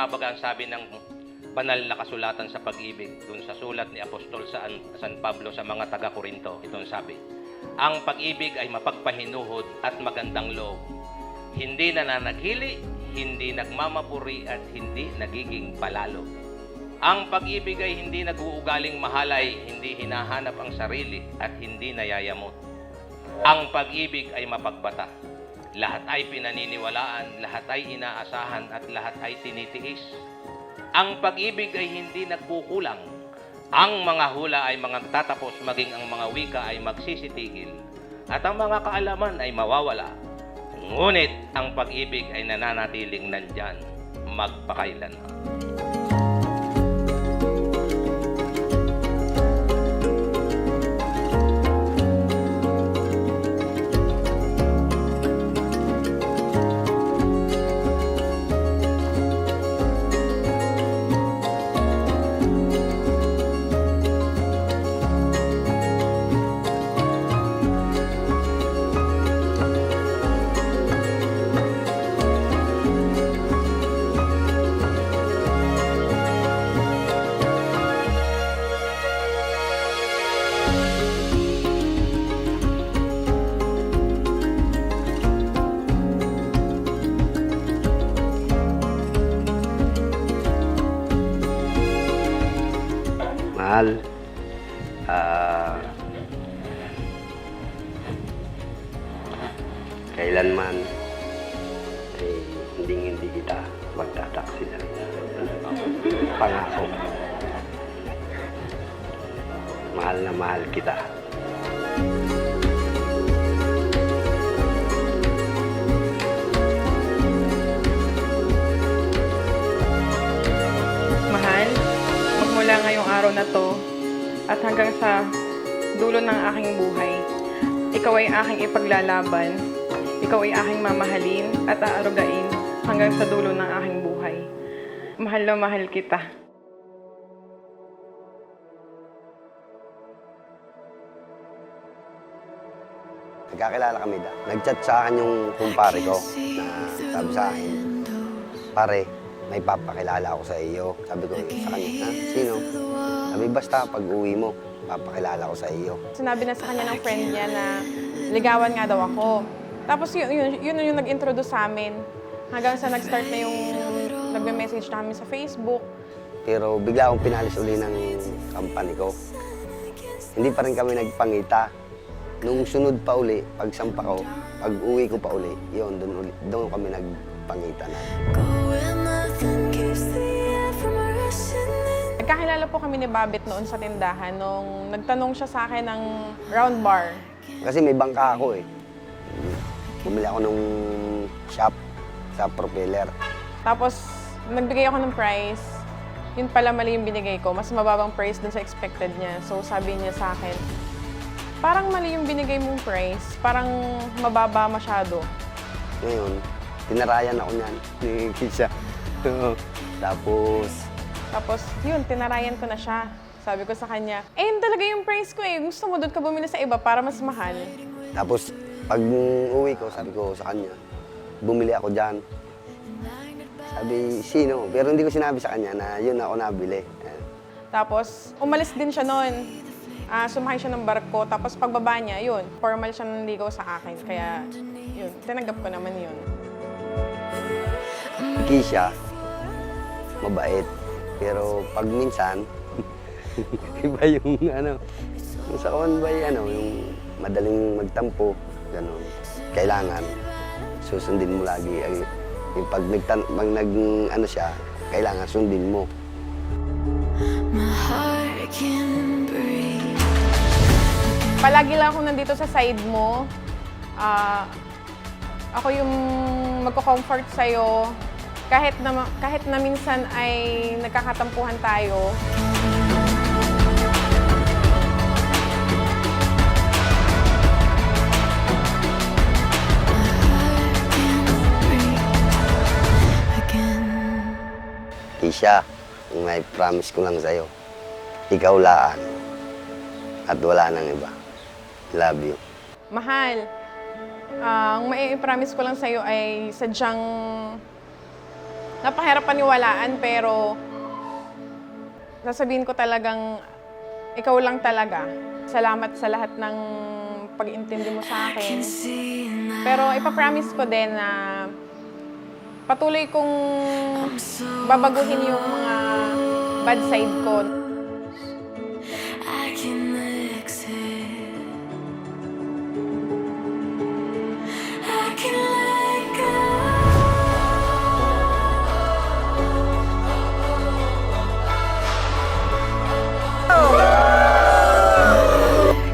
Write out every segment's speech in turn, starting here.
nga baga ang sabi ng banal na kasulatan sa pag-ibig dun sa sulat ni Apostol San Pablo sa mga taga-Korinto. Itong sabi, ang pag-ibig ay mapagpahinuhod at magandang loob. Hindi nananaghili, hindi nagmamapuri at hindi nagiging palalo. Ang pag-ibig ay hindi nag-uugaling mahalay, hindi hinahanap ang sarili at hindi nayayamot. Ang pag-ibig ay mapagbata. Lahat ay pinaniniwalaan, lahat ay inaasahan at lahat ay tinitiis. Ang pag-ibig ay hindi nagkukulang. Ang mga hula ay mga tatapos, maging ang mga wika ay magsisitigil. At ang mga kaalaman ay mawawala. Ngunit ang pag-ibig ay nananatiling nandyan, magpakailanman. Mahal, kailanman ay hindi kita magtataksi na rin. Pangako. Mahal na mahal kita. Mahal, magmula ngayong araw na to at hanggang sa dulo ng aking buhay, ikaw ay aking ipaglalaban, ikaw ay aking mamahalin at aarugain hanggang sa dulo ng aking buhay. Mahal na mahal kita. Nagkakilala kami da. Nag-chat sa akin yung kumpare ko na sabi sa akin, pare, may papakilala ako sa iyo. Sabi ko sa kanya, ha? Sino? Sabi, basta pag uwi mo, papakilala ko sa iyo. Sinabi na sa kanya ng friend niya na ligawan nga daw ako. Tapos yun yung nag-introduce sa amin. Hanggang sa nag-start na yung nagme-message na kami sa Facebook. Pero bigla akong pinalis uli ng company ko. Hindi pa rin kami nagpangita. Nung sunod pa uli, pagsampa ko, pag uwi ko pa uli, yun, doon kami nagpangita na. Nagkakilala po kami ni Babit noon sa tindahan nung nagtanong siya sa akin ng round bar. Kasi may bangka ako eh. Bumili ako nung shop sa propeller. Tapos, nagbigay ako ng price. Yun pala mali yung binigay ko. Mas mababang price dun sa expected niya. So, sabi niya sa akin, parang mali yung binigay mong price. Parang mababa masyado. Ngayon, tinarayan ako niyan. Kisha. Tapos, yun, tinarayan ko na siya. Sabi ko sa kanya, yun talaga yung price ko eh. Gusto mo doon ka bumili sa iba para mas mahal. Tapos, pag uwi ko, sabi ko sa kanya, bumili ako dyan. Sabi, sino? Pero hindi ko sinabi sa kanya na yun ako nabili. Tapos, umalis din siya noon. Sumakay siya ng barko. Tapos, pagbaba niya, yun, formal siya nanligaw sa akin. Kaya, yun, tinanggap ko naman yun. Kisha, mabait. Pero pag minsan, iba yung yung sa convoy, yung madaling magtampo, gano'n. Kailangan, susundin mo lagi. Yung pag siya, kailangan sundin mo. Palagi lang ako nandito sa side mo. Ako yung magko-comfort sa'yo. Kahit na minsan ay nagkakatampuhan tayo. Kisha, may promise ko lang sa'yo. Ikaw laan. At wala nang iba. Love you. Mahal, ang mai-promise ko lang sa'yo ay sadyang napakahirap paniwalaan, pero sasabihin ko talagang ikaw lang talaga. Salamat sa lahat ng pag-intindi mo sa akin. Pero ipapromise ko din na patuloy kong babaguhin yung mga bad side ko. I can exhale. I can let go. I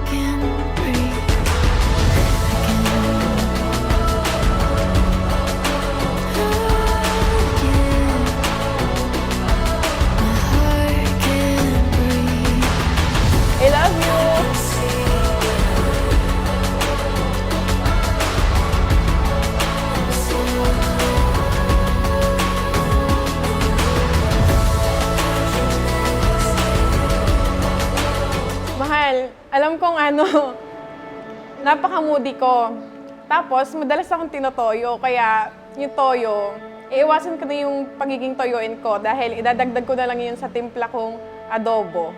can breathe. My heart can breathe. I love you! Mahal, alam kong napaka-moody ko. Tapos, madalas akong tinotoyo, kaya yung toyo, iiwasan ko na yung pagiging toyoin ko dahil idadagdag ko na lang yun sa timpla kong adobo.